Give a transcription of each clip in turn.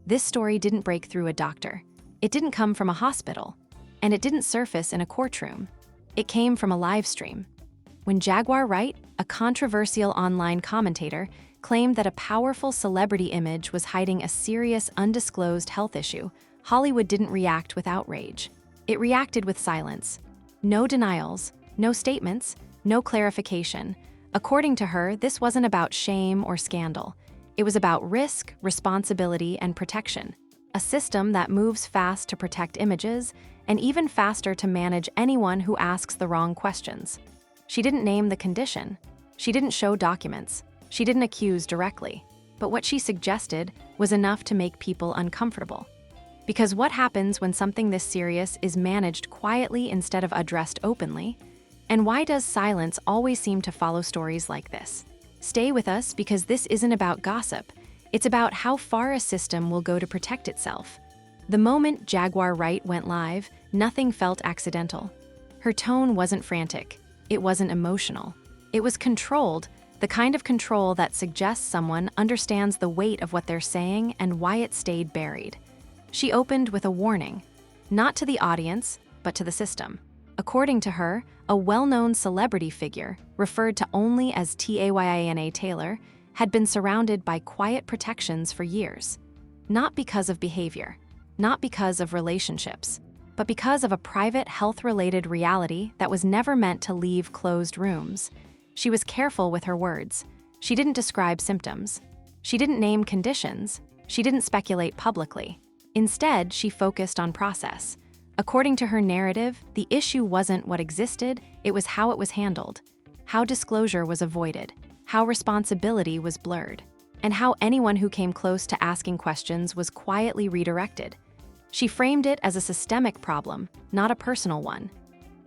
This story didn't break through a doctor. It didn't come from a hospital. And it didn't surface in a courtroom. It came from a live stream. When Jaguar Wright, a controversial online commentator, claimed that a powerful celebrity image was hiding a serious, undisclosed health issue, Hollywood didn't react with outrage. It reacted with silence. No denials, no statements, no clarification. According to her, this wasn't about shame or scandal. It was about risk, responsibility, and protection. A system that moves fast to protect images, and even faster to manage anyone who asks the wrong questions. She didn't name the condition. She didn't show documents. She didn't accuse directly. But what she suggested was enough to make people uncomfortable. Because what happens when something this serious is managed quietly instead of addressed openly? And why does silence always seem to follow stories like this? Stay with us, because this isn't about gossip. It's about how far a system will go to protect itself. The moment Jaguar Wright went live, nothing felt accidental. Her tone wasn't frantic. It wasn't emotional. It was controlled, the kind of control that suggests someone understands the weight of what they're saying and why it stayed buried. She opened with a warning, not to the audience, but to the system. According to her, a well-known celebrity figure, referred to only as Teyana Taylor, had been surrounded by quiet protections for years. Not because of behavior, not because of relationships, but because of a private health-related reality that was never meant to leave closed rooms. She was careful with her words. She didn't describe symptoms. She didn't name conditions. She didn't speculate publicly. Instead, she focused on process. According to her narrative, the issue wasn't what existed, it was how it was handled, how disclosure was avoided, how responsibility was blurred, and how anyone who came close to asking questions was quietly redirected. She framed it as a systemic problem, not a personal one.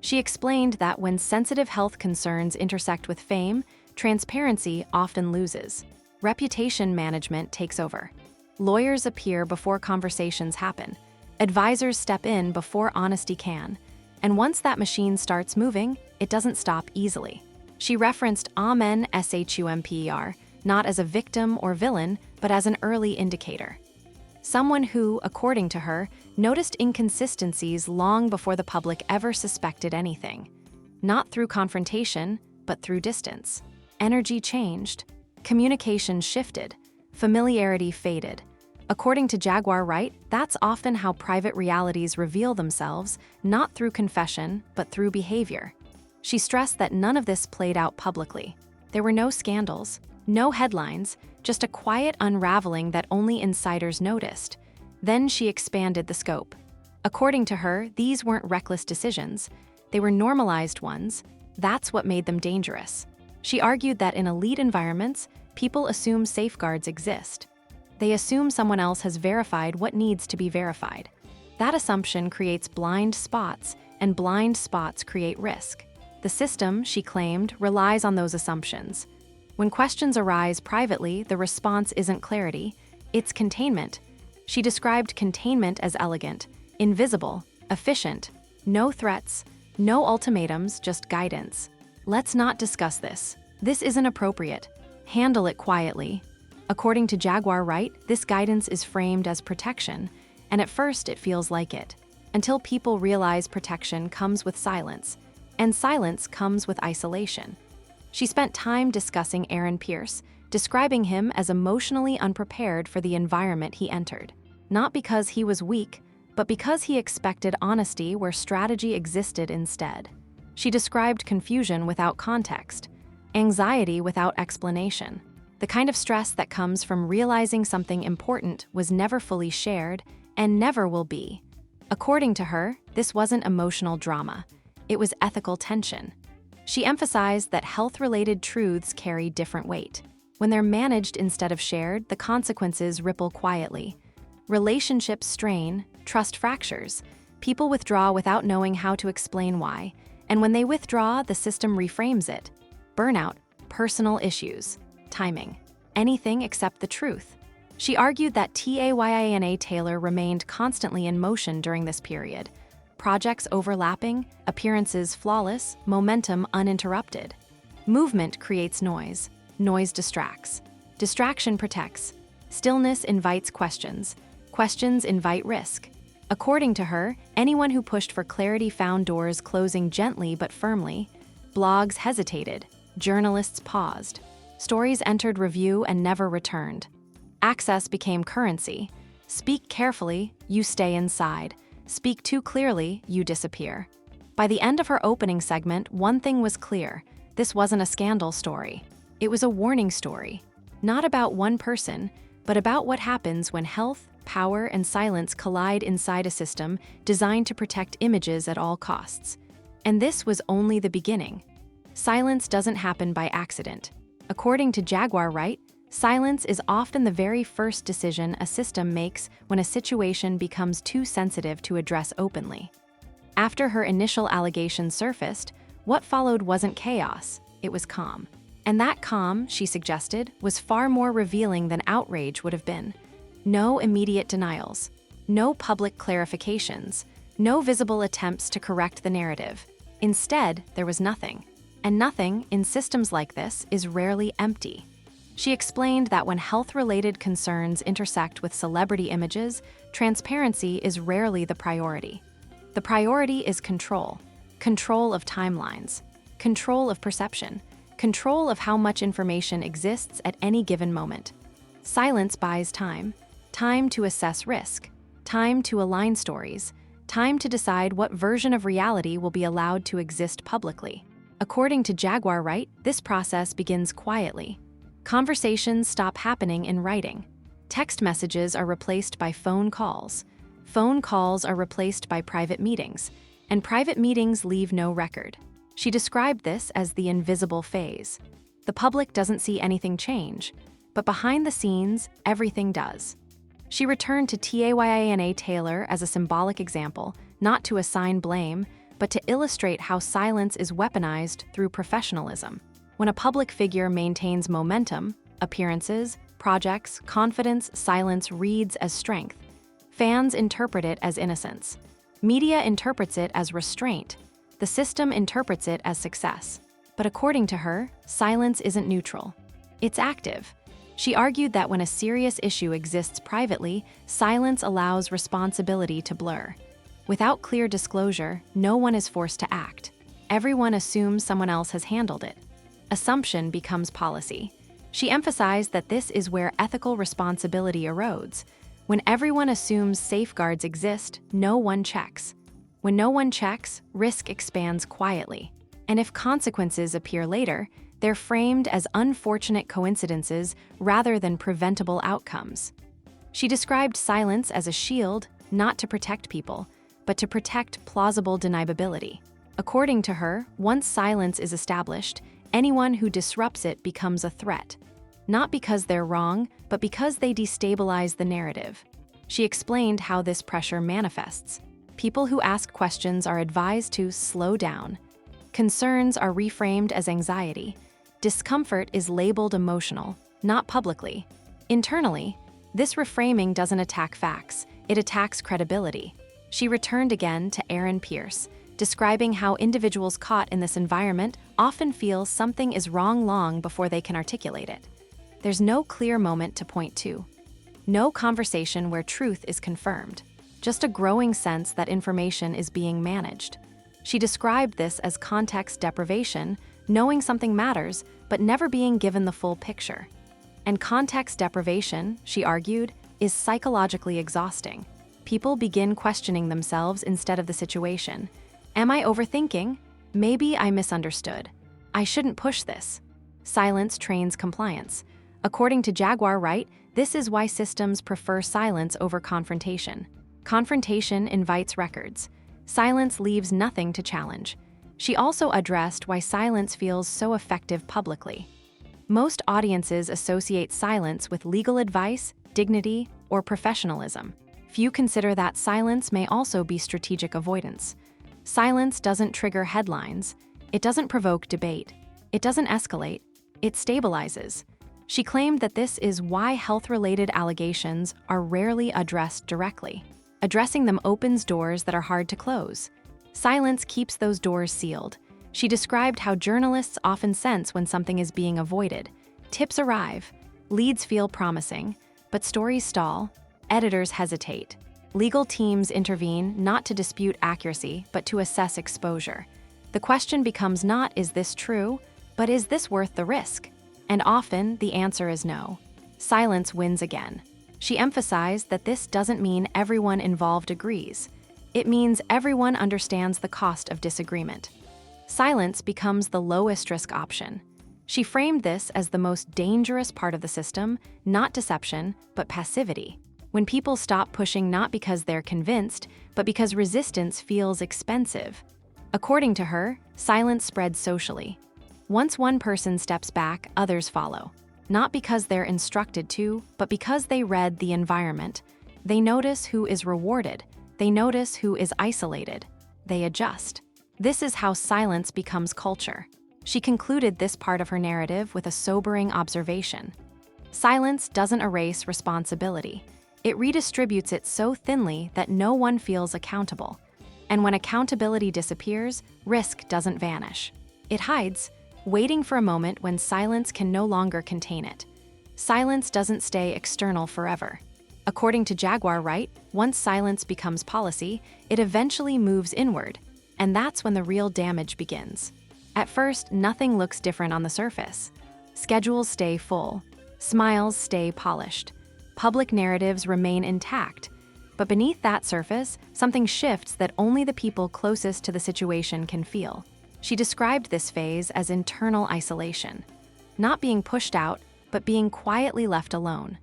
She explained that when sensitive health concerns intersect with fame, transparency often loses. Reputation management takes over. Lawyers appear before conversations happen. Advisors step in before honesty can. And once that machine starts moving, it doesn't stop easily. She referenced Amen Shumper, not as a victim or villain, but as an early indicator. Someone who, according to her, noticed inconsistencies long before the public ever suspected anything. Not through confrontation, but through distance. Energy changed. Communication shifted. Familiarity faded. According to Jaguar Wright, that's often how private realities reveal themselves, not through confession, but through behavior. She stressed that none of this played out publicly. There were no scandals, no headlines, just a quiet unraveling that only insiders noticed. Then she expanded the scope. According to her, these weren't reckless decisions. They were normalized ones. That's what made them dangerous. She argued that in elite environments, people assume safeguards exist. They assume someone else has verified what needs to be verified. That assumption creates blind spots, and blind spots create risk. The system, she claimed, relies on those assumptions. When questions arise privately, the response isn't clarity, it's containment. She described containment as elegant, invisible, efficient, no threats, no ultimatums, just guidance. Let's not discuss this. This isn't appropriate. Handle it quietly. According to Jaguar Wright, this guidance is framed as protection, and at first it feels like it, until people realize protection comes with silence, and silence comes with isolation. She spent time discussing Aaron Pierce, describing him as emotionally unprepared for the environment he entered. Not because he was weak, but because he expected honesty where strategy existed instead. She described confusion without context, anxiety without explanation, the kind of stress that comes from realizing something important was never fully shared and never will be. According to her, this wasn't emotional drama. It was ethical tension. She emphasized that health-related truths carry different weight. When they're managed instead of shared, the consequences ripple quietly. Relationships strain, trust fractures. People withdraw without knowing how to explain why. And when they withdraw, the system reframes it. Burnout, personal issues, timing, anything except the truth. She argued that Teyana Taylor remained constantly in motion during this period. Projects overlapping, appearances flawless, momentum uninterrupted. Movement creates noise. Noise distracts. Distraction protects. Stillness invites questions. Questions invite risk. According to her, anyone who pushed for clarity found doors closing gently but firmly. Blogs hesitated. Journalists paused. Stories entered review and never returned. Access became currency. Speak carefully, you stay inside. Speak too clearly, you disappear. By the end of her opening segment, one thing was clear. This wasn't a scandal story. It was a warning story. Not about one person, but about what happens when health, power, and silence collide inside a system designed to protect images at all costs. And this was only the beginning. Silence doesn't happen by accident. According to Jaguar Wright, silence is often the very first decision a system makes when a situation becomes too sensitive to address openly. After her initial allegations surfaced, what followed wasn't chaos, it was calm. And that calm, she suggested, was far more revealing than outrage would have been. No immediate denials, no public clarifications, no visible attempts to correct the narrative. Instead, there was nothing. And nothing, in systems like this, is rarely empty. She explained that when health-related concerns intersect with celebrity images, transparency is rarely the priority. The priority is control. Control of timelines. Control of perception. Control of how much information exists at any given moment. Silence buys time. Time to assess risk. Time to align stories. Time to decide what version of reality will be allowed to exist publicly. According to Jaguar Wright, this process begins quietly. Conversations stop happening in writing. Text messages are replaced by phone calls. Phone calls are replaced by private meetings, and private meetings leave no record. She described this as the invisible phase. The public doesn't see anything change, but behind the scenes, everything does. She returned to Teyana Taylor as a symbolic example, not to assign blame, but to illustrate how silence is weaponized through professionalism. When a public figure maintains momentum, appearances, projects, confidence, silence reads as strength. Fans interpret it as innocence. Media interprets it as restraint. The system interprets it as success. But according to her, silence isn't neutral. It's active. She argued that when a serious issue exists privately, silence allows responsibility to blur. Without clear disclosure, no one is forced to act. Everyone assumes someone else has handled it. Assumption becomes policy. She emphasized that this is where ethical responsibility erodes. When everyone assumes safeguards exist, no one checks. When no one checks, risk expands quietly. And if consequences appear later, they're framed as unfortunate coincidences rather than preventable outcomes. She described silence as a shield, not to protect people, but to protect plausible deniability. According to her, once silence is established, anyone who disrupts it becomes a threat. Not because they're wrong, but because they destabilize the narrative. She explained how this pressure manifests. People who ask questions are advised to slow down. Concerns are reframed as anxiety. Discomfort is labeled emotional, not publicly. Internally, this reframing doesn't attack facts, it attacks credibility. She returned again to Aaron Pierce, describing how individuals caught in this environment often feel something is wrong long before they can articulate it. There's no clear moment to point to. No conversation where truth is confirmed. Just a growing sense that information is being managed. She described this as context deprivation, knowing something matters, but never being given the full picture. And context deprivation, she argued, is psychologically exhausting. People begin questioning themselves instead of the situation. Am I overthinking? Maybe I misunderstood. I shouldn't push this. Silence trains compliance. According to Jaguar Wright, this is why systems prefer silence over confrontation. Confrontation invites records. Silence leaves nothing to challenge. She also addressed why silence feels so effective publicly. Most audiences associate silence with legal advice, dignity, or professionalism. Few consider that silence may also be strategic avoidance. Silence doesn't trigger headlines. It doesn't provoke debate. It doesn't escalate. It stabilizes. She claimed that this is why health-related allegations are rarely addressed directly. Addressing them opens doors that are hard to close. Silence keeps those doors sealed. She described how journalists often sense when something is being avoided. Tips arrive, leads feel promising, but stories stall, Editors hesitate. Legal teams intervene not to dispute accuracy, but to assess exposure. The question becomes not, is this true, but is this worth the risk? And often, the answer is no. Silence wins again. She emphasized that this doesn't mean everyone involved agrees. It means everyone understands the cost of disagreement. Silence becomes the lowest risk option. She framed this as the most dangerous part of the system, not deception, but passivity. When people stop pushing not because they're convinced, but because resistance feels expensive. According to her, silence spreads socially. Once one person steps back, others follow. Not because they're instructed to, but because they read the environment. They notice who is rewarded. They notice who is isolated. They adjust. This is how silence becomes culture. She concluded this part of her narrative with a sobering observation. Silence doesn't erase responsibility. It redistributes it so thinly that no one feels accountable. And when accountability disappears, risk doesn't vanish. It hides, waiting for a moment when silence can no longer contain it. Silence doesn't stay external forever. According to Jaguar Wright, once silence becomes policy, it eventually moves inward, and that's when the real damage begins. At first, nothing looks different on the surface. Schedules stay full. Smiles stay polished. Public narratives remain intact. But beneath that surface, something shifts that only the people closest to the situation can feel. She described this phase as internal isolation. Not being pushed out, but being quietly left alone.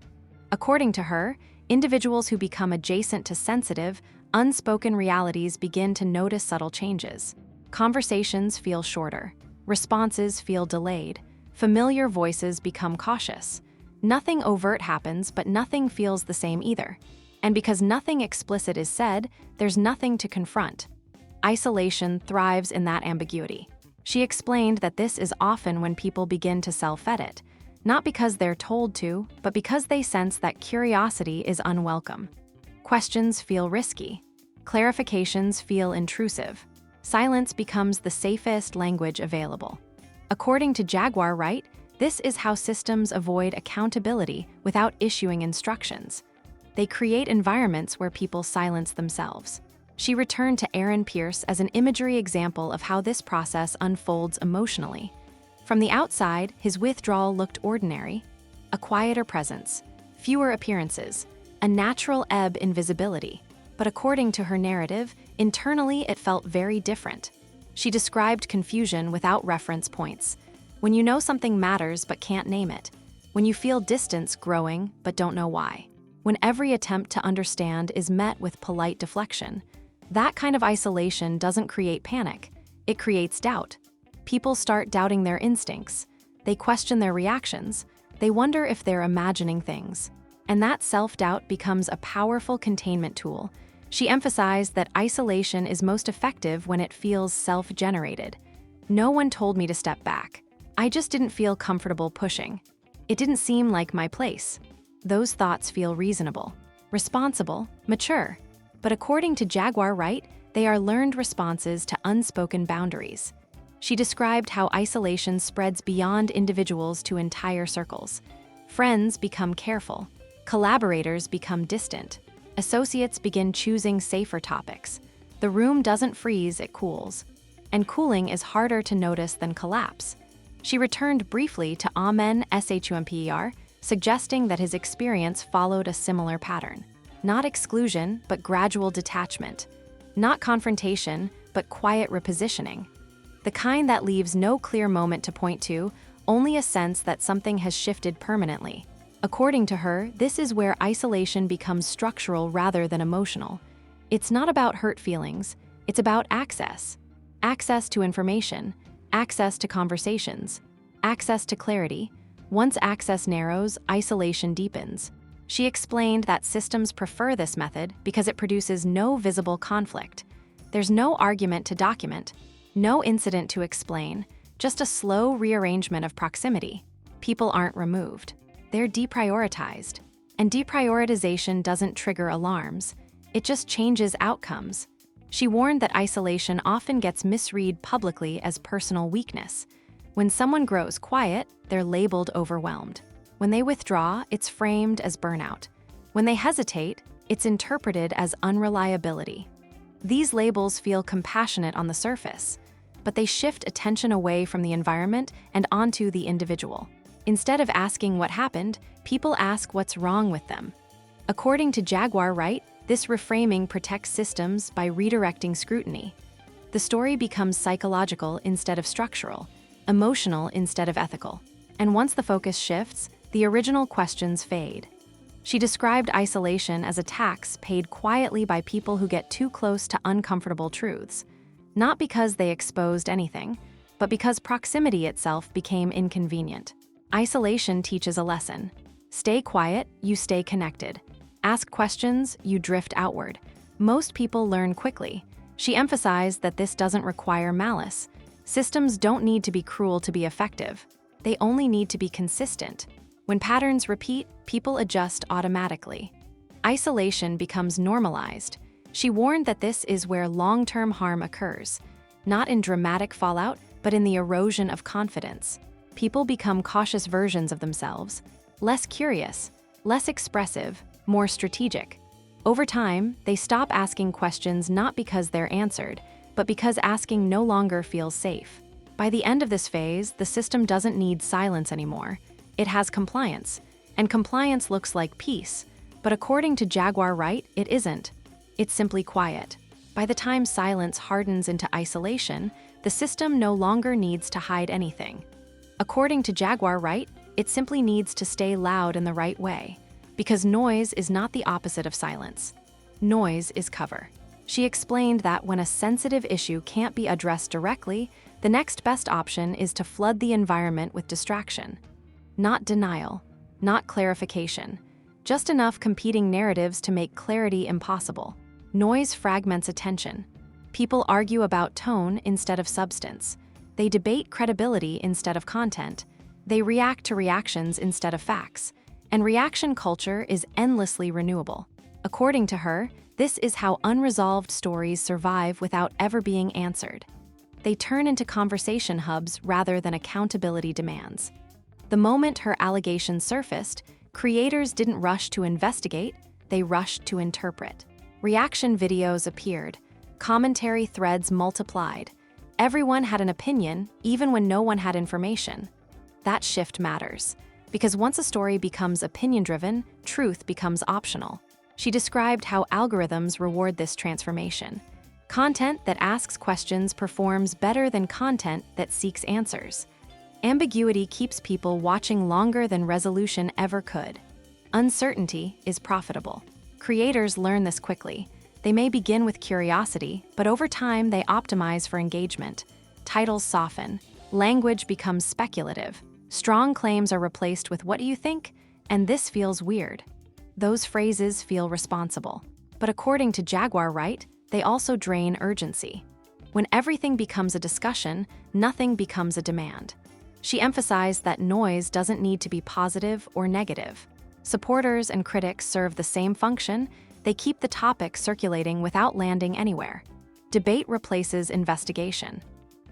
According to her, individuals who become adjacent to sensitive, unspoken realities begin to notice subtle changes. Conversations feel shorter. Responses feel delayed. Familiar voices become cautious. Nothing overt happens, but nothing feels the same either. And because nothing explicit is said, there's nothing to confront. Isolation thrives in that ambiguity. She explained that this is often when people begin to self-edit, not because they're told to, but because they sense that curiosity is unwelcome. Questions feel risky. Clarifications feel intrusive. Silence becomes the safest language available. According to Jaguar Wright, this is how systems avoid accountability without issuing instructions. They create environments where people silence themselves. She returned to Aaron Pierce as an imagery example of how this process unfolds emotionally. From the outside, his withdrawal looked ordinary. A quieter presence, fewer appearances, a natural ebb in visibility. But according to her narrative, internally it felt very different. She described confusion without reference points. When you know something matters but can't name it. When you feel distance growing but don't know why. When every attempt to understand is met with polite deflection. That kind of isolation doesn't create panic. It creates doubt. People start doubting their instincts. They question their reactions. They wonder if they're imagining things. And that self-doubt becomes a powerful containment tool. She emphasized that isolation is most effective when it feels self-generated. No one told me to step back. I just didn't feel comfortable pushing. It didn't seem like my place. Those thoughts feel reasonable, responsible, mature. But according to Jaguar Wright, they are learned responses to unspoken boundaries. She described how isolation spreads beyond individuals to entire circles. Friends become careful. Collaborators become distant. Associates begin choosing safer topics. The room doesn't freeze, it cools. And cooling is harder to notice than collapse. She returned briefly to Amen Shumper, suggesting that his experience followed a similar pattern. Not exclusion, but gradual detachment. Not confrontation, but quiet repositioning. The kind that leaves no clear moment to point to, only a sense that something has shifted permanently. According to her, this is where isolation becomes structural rather than emotional. It's not about hurt feelings, it's about access. Access to information, access to conversations, access to clarity. Once access narrows, isolation deepens. She explained that systems prefer this method because it produces no visible conflict. There's no argument to document, no incident to explain, just a slow rearrangement of proximity. People aren't removed. They're deprioritized. And deprioritization doesn't trigger alarms. It just changes outcomes. She warned that isolation often gets misread publicly as personal weakness. When someone grows quiet, they're labeled overwhelmed. When they withdraw, it's framed as burnout. When they hesitate, it's interpreted as unreliability. These labels feel compassionate on the surface, but they shift attention away from the environment and onto the individual. Instead of asking what happened, people ask what's wrong with them. According to Jaguar Wright, this reframing protects systems by redirecting scrutiny. The story becomes psychological instead of structural, emotional instead of ethical. And once the focus shifts, the original questions fade. She described isolation as a tax paid quietly by people who get too close to uncomfortable truths, not because they exposed anything, but because proximity itself became inconvenient. Isolation teaches a lesson. Stay quiet, you stay connected. Ask questions, you drift outward. Most people learn quickly. She emphasized that this doesn't require malice. Systems don't need to be cruel to be effective. They only need to be consistent. When patterns repeat, people adjust automatically. Isolation becomes normalized. She warned that this is where long-term harm occurs, not in dramatic fallout, but in the erosion of confidence. People become cautious versions of themselves, less curious, less expressive, more strategic. Over time, they stop asking questions not because they're answered, but because asking no longer feels safe. By the end of this phase, the system doesn't need silence anymore. It has compliance, and compliance looks like peace. But according to Jaguar Wright, it isn't. It's simply quiet. By the time silence hardens into isolation, the system no longer needs to hide anything. According to Jaguar Wright, it simply needs to stay loud in the right way, because noise is not the opposite of silence. Noise is cover. She explained that when a sensitive issue can't be addressed directly, the next best option is to flood the environment with distraction. Not denial, not clarification, just enough competing narratives to make clarity impossible. Noise fragments attention. People argue about tone instead of substance. They debate credibility instead of content. They react to reactions instead of facts. And reaction culture is endlessly renewable. According to her, this is how unresolved stories survive without ever being answered. They turn into conversation hubs rather than accountability demands. The moment her allegations surfaced, creators didn't rush to investigate, they rushed to interpret. Reaction videos appeared. Commentary threads multiplied. Everyone had an opinion, even when no one had information. That shift matters, because once a story becomes opinion-driven, truth becomes optional. She described how algorithms reward this transformation. Content that asks questions performs better than content that seeks answers. Ambiguity keeps people watching longer than resolution ever could. Uncertainty is profitable. Creators learn this quickly. They may begin with curiosity, but over time they optimize for engagement. Titles soften. Language becomes speculative. Strong claims are replaced with "what do you think?" and "this feels weird." Those phrases feel responsible. But according to Jaguar Wright, they also drain urgency. When everything becomes a discussion, nothing becomes a demand. She emphasized that noise doesn't need to be positive or negative. Supporters and critics serve the same function. They keep the topic circulating without landing anywhere. Debate replaces investigation.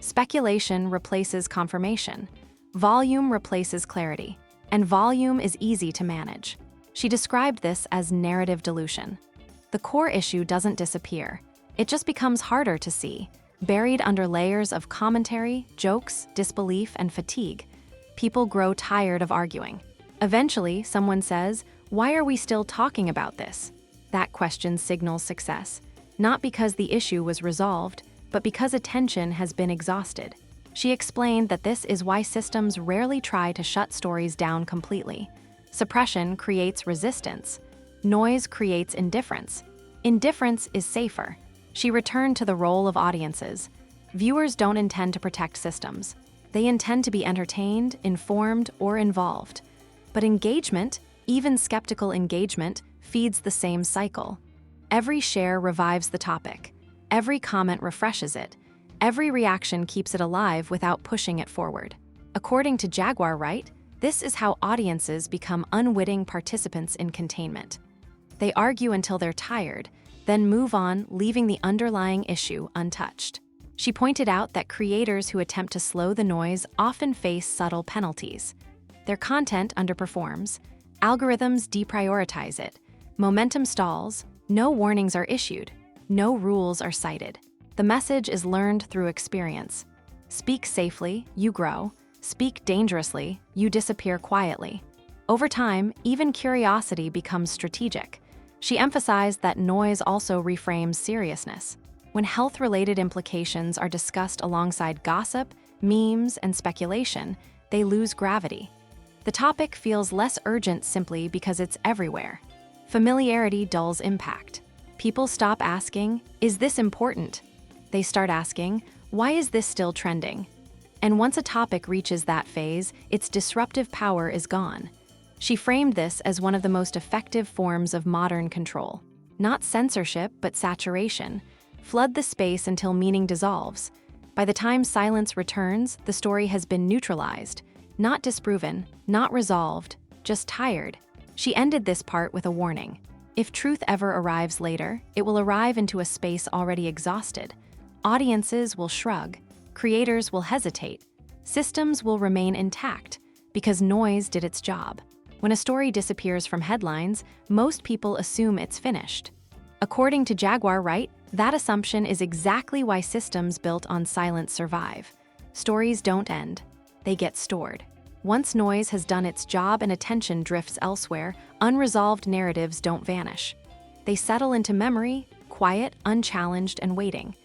Speculation replaces confirmation. Volume replaces clarity. And volume is easy to manage. She described this as narrative dilution. The core issue doesn't disappear. It just becomes harder to see, buried under layers of commentary, jokes, disbelief, and fatigue. People grow tired of arguing. Eventually, someone says, "Why are we still talking about this?" That question signals success, not because the issue was resolved, but because attention has been exhausted. She explained that this is why systems rarely try to shut stories down completely. Suppression creates resistance. Noise creates indifference. Indifference is safer. She returned to the role of audiences. Viewers don't intend to protect systems. They intend to be entertained, informed, or involved. But engagement, even skeptical engagement, feeds the same cycle. Every share revives the topic. Every comment refreshes it. Every reaction keeps it alive without pushing it forward. According to Jaguar Wright, this is how audiences become unwitting participants in containment. They argue until they're tired, then move on, leaving the underlying issue untouched. She pointed out that creators who attempt to slow the noise often face subtle penalties. Their content underperforms. Algorithms deprioritize it. Momentum stalls, no warnings are issued, no rules are cited. The message is learned through experience. Speak safely, you grow. Speak dangerously, you disappear quietly. Over time, even curiosity becomes strategic. She emphasized that noise also reframes seriousness. When health-related implications are discussed alongside gossip, memes, and speculation, they lose gravity. The topic feels less urgent simply because it's everywhere. Familiarity dulls impact. People stop asking, "Is this important?" They start asking, "Why is this still trending?" And once a topic reaches that phase, its disruptive power is gone. She framed this as one of the most effective forms of modern control. Not censorship, but saturation. Flood the space until meaning dissolves. By the time silence returns, the story has been neutralized. Not disproven, not resolved, just tired. She ended this part with a warning. If truth ever arrives later, it will arrive into a space already exhausted. Audiences will shrug. Creators will hesitate. Systems will remain intact, because noise did its job. When a story disappears from headlines, most people assume it's finished. According to Jaguar Wright, that assumption is exactly why systems built on silence survive. Stories don't end. They get stored. Once noise has done its job and attention drifts elsewhere, unresolved narratives don't vanish. They settle into memory, quiet, unchallenged, and waiting.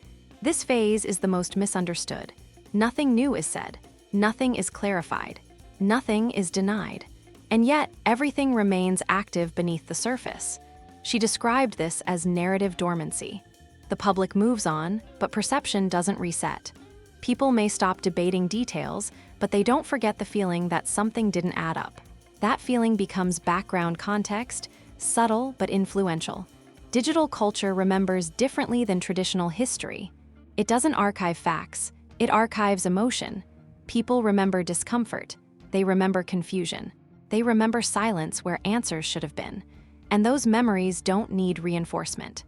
This phase is the most misunderstood. Nothing new is said. Nothing is clarified. Nothing is denied. And yet, everything remains active beneath the surface. She described this as narrative dormancy. The public moves on, but perception doesn't reset. People may stop debating details, but they don't forget the feeling that something didn't add up. That feeling becomes background context, subtle but influential. Digital culture remembers differently than traditional history. It doesn't archive facts, it archives emotion. People remember discomfort. They remember confusion. They remember silence where answers should have been. And those memories don't need reinforcement.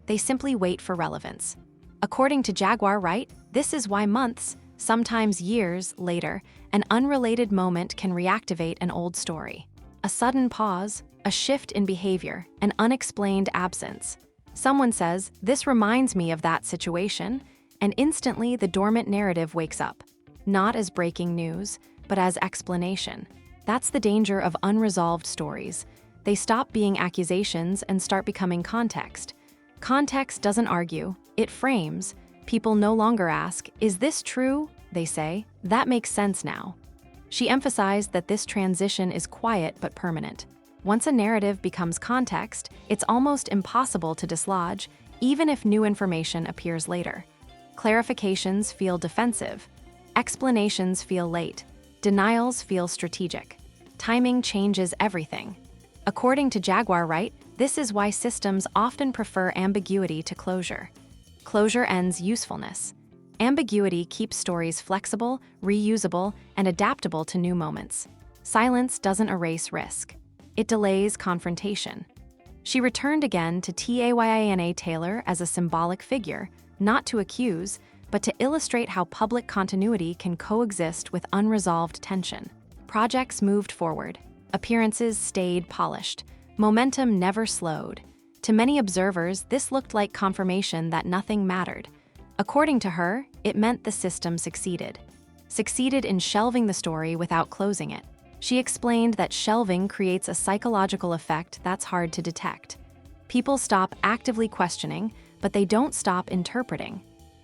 They simply wait for relevance. According to Jaguar Wright, this is why months, sometimes years, later, an unrelated moment can reactivate an old story. A sudden pause, a shift in behavior, an unexplained absence. Someone says, "This reminds me of that situation," and instantly the dormant narrative wakes up. Not as breaking news, but as explanation. That's the danger of unresolved stories. They stop being accusations and start becoming context. Context doesn't argue, it frames. People no longer ask, "Is this true?" They say, "That makes sense now." She emphasized that this transition is quiet but permanent. Once a narrative becomes context, it's almost impossible to dislodge, even if new information appears later. Clarifications feel defensive. Explanations feel late. Denials feel strategic. Timing changes everything. According to Jaguar Wright, this is why systems often prefer ambiguity to closure. Closure ends usefulness. Ambiguity keeps stories flexible, reusable, and adaptable to new moments. Silence doesn't erase risk. It delays confrontation. She returned again to Teyana Taylor as a symbolic figure, not to accuse, but to illustrate how public continuity can coexist with unresolved tension. Projects moved forward. Appearances stayed polished. Momentum never slowed. To many observers, this looked like confirmation that nothing mattered. According to her, it meant the system succeeded. Succeeded in shelving the story without closing it. She explained that shelving creates a psychological effect that's hard to detect. People stop actively questioning, but they don't stop interpreting.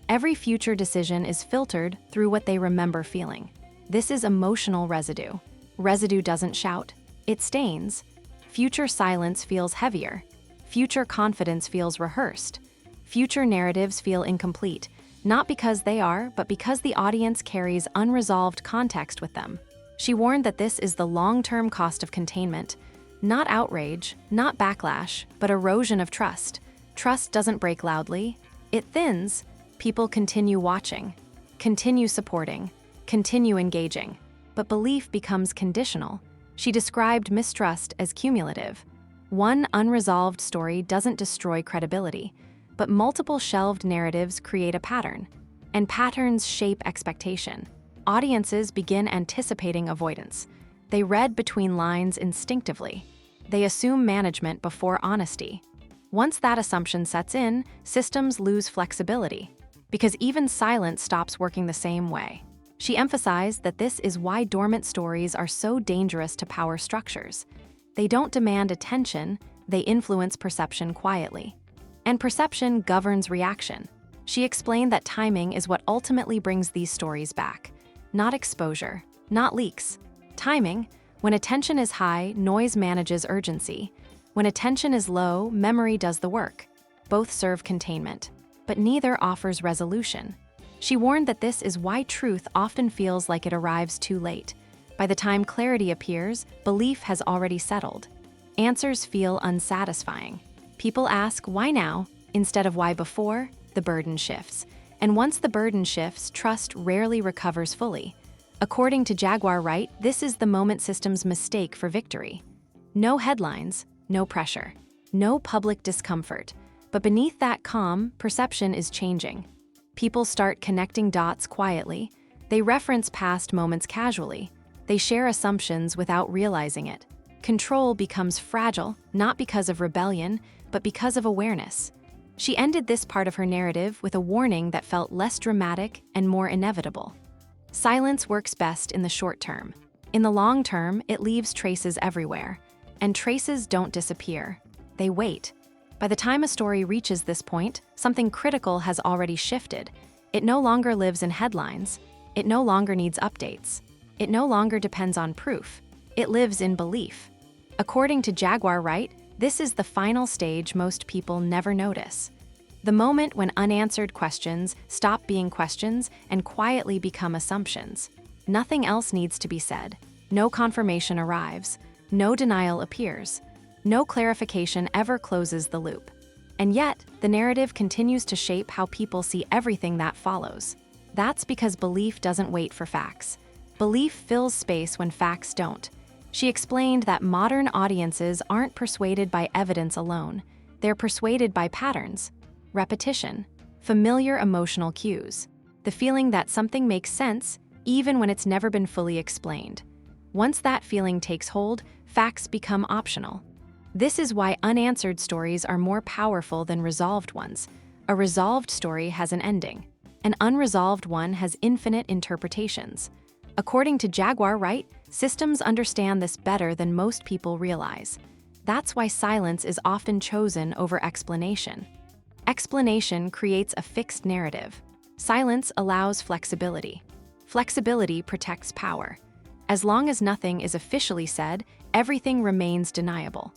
Every future decision is filtered through what they remember feeling. This is emotional residue. Residue doesn't shout, it stains. Future silence feels heavier. Future confidence feels rehearsed. Future narratives feel incomplete, not because they are, but because the audience carries unresolved context with them. She warned that this is the long-term cost of containment. Not outrage, not backlash, but erosion of trust. Trust doesn't break loudly. It thins. People continue watching, continue supporting, continue engaging. But belief becomes conditional. She described mistrust as cumulative. One unresolved story doesn't destroy credibility, but multiple shelved narratives create a pattern. And patterns shape expectation. Audiences begin anticipating avoidance. They read between lines instinctively. They assume management before honesty. Once that assumption sets in, systems lose flexibility, because even silence stops working the same way. She emphasized that this is why dormant stories are so dangerous to power structures. They don't demand attention, they influence perception quietly. And perception governs reaction. She explained that timing is what ultimately brings these stories back. Not exposure, not leaks. Timing, when attention is high, noise manages urgency. When attention is low, memory does the work. Both serve containment, but neither offers resolution. She warned that this is why truth often feels like it arrives too late. By the time clarity appears, belief has already settled. Answers feel unsatisfying. People ask, why now? Instead of why before, the burden shifts. And once the burden shifts, trust rarely recovers fully. According to Jaguar Wright, this is the moment systems mistake for victory. No headlines, no pressure, no public discomfort. But beneath that calm, perception is changing. People start connecting dots quietly. They reference past moments casually. They share assumptions without realizing it. Control becomes fragile, not because of rebellion, but because of awareness. She ended this part of her narrative with a warning that felt less dramatic and more inevitable. Silence works best in the short term. In the long term, it leaves traces everywhere. And traces don't disappear. They wait. By the time a story reaches this point, something critical has already shifted. It no longer lives in headlines. It no longer needs updates. It no longer depends on proof. It lives in belief. According to Jaguar Wright, this is the final stage most people never notice. The moment when unanswered questions stop being questions and quietly become assumptions. Nothing else needs to be said. No confirmation arrives. No denial appears. No clarification ever closes the loop. And yet, the narrative continues to shape how people see everything that follows. That's because belief doesn't wait for facts. Belief fills space when facts don't. She explained that modern audiences aren't persuaded by evidence alone. They're persuaded by patterns, repetition, familiar emotional cues, the feeling that something makes sense even when it's never been fully explained. Once that feeling takes hold, facts become optional. This is why unanswered stories are more powerful than resolved ones. A resolved story has an ending. An unresolved one has infinite interpretations. According to Jaguar Wright, systems understand this better than most people realize. That's why silence is often chosen over explanation. Explanation creates a fixed narrative. Silence allows flexibility. Flexibility protects power. As long as nothing is officially said, everything remains deniable.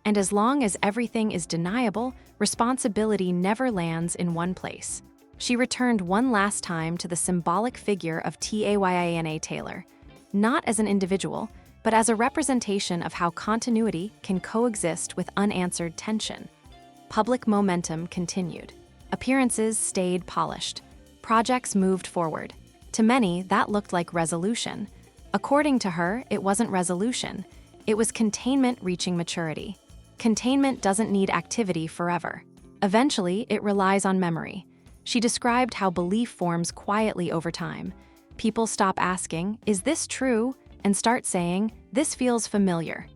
And as long as everything is deniable, responsibility never lands in one place. She returned one last time to the symbolic figure of Teyana Taylor, not as an individual, but as a representation of how continuity can coexist with unanswered tension. Public momentum continued. Appearances stayed polished. Projects moved forward. To many, that looked like resolution. According to her, it wasn't resolution. It was containment reaching maturity. Containment doesn't need activity forever. Eventually, it relies on memory. She described how belief forms quietly over time. People stop asking, "Is this true?" and start saying, "This feels familiar."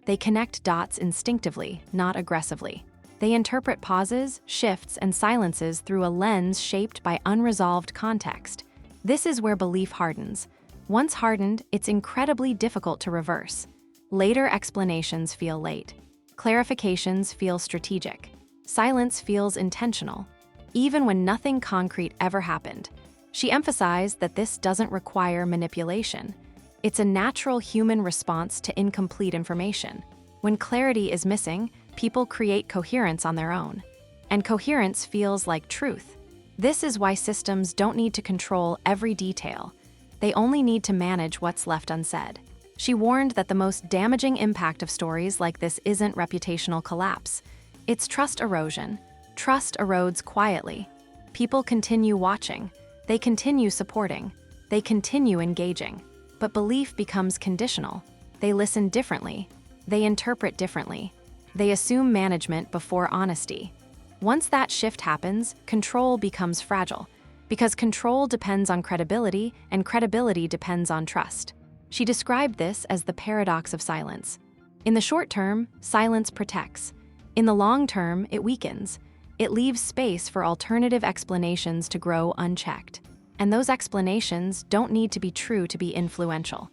They connect dots instinctively, not aggressively. They interpret pauses, shifts, and silences through a lens shaped by unresolved context. This is where belief hardens. Once hardened, it's incredibly difficult to reverse. Later explanations feel late. Clarifications feel strategic. Silence feels intentional, even when nothing concrete ever happened. She emphasized that this doesn't require manipulation. It's a natural human response to incomplete information. When clarity is missing, people create coherence on their own. And coherence feels like truth. This is why systems don't need to control every detail. They only need to manage what's left unsaid. She warned that the most damaging impact of stories like this isn't reputational collapse. It's trust erosion. Trust erodes quietly. People continue watching. They continue supporting. They continue engaging. But belief becomes conditional. They listen differently. They interpret differently. They assume management before honesty. Once that shift happens, control becomes fragile. Because control depends on credibility, and credibility depends on trust. She described this as the paradox of silence. In the short term, silence protects. In the long term, it weakens. It leaves space for alternative explanations to grow unchecked. And those explanations don't need to be true to be influential.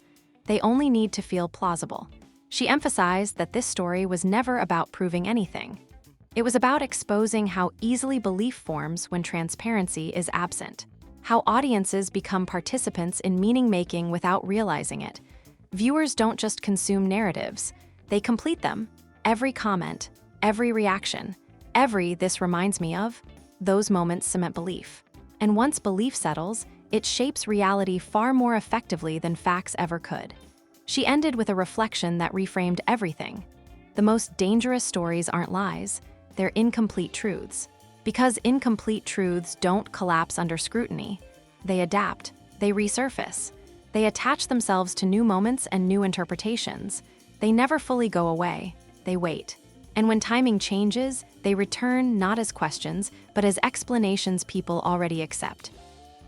They only need to feel plausible. She emphasized that this story was never about proving anything. It was about exposing how easily belief forms when transparency is absent, how audiences become participants in meaning-making without realizing it. Viewers don't just consume narratives, they complete them. Every comment, every reaction, every "this reminds me of," those moments cement belief. And once belief settles, it shapes reality far more effectively than facts ever could. She ended with a reflection that reframed everything. The most dangerous stories aren't lies, they're incomplete truths. Because incomplete truths don't collapse under scrutiny. They adapt, they resurface. They attach themselves to new moments and new interpretations. They never fully go away, they wait. And when timing changes, they return not as questions, but as explanations people already accept.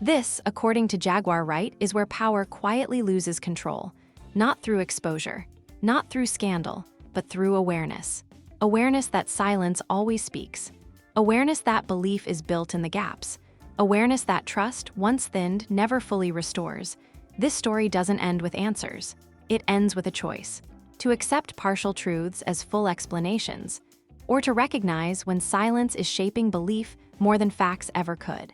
This, according to Jaguar Wright, is where power quietly loses control. Not through exposure, not through scandal, but through awareness. Awareness that silence always speaks. Awareness that belief is built in the gaps. Awareness that trust, once thinned, never fully restores. This story doesn't end with answers. It ends with a choice. To accept partial truths as full explanations, or to recognize when silence is shaping belief more than facts ever could.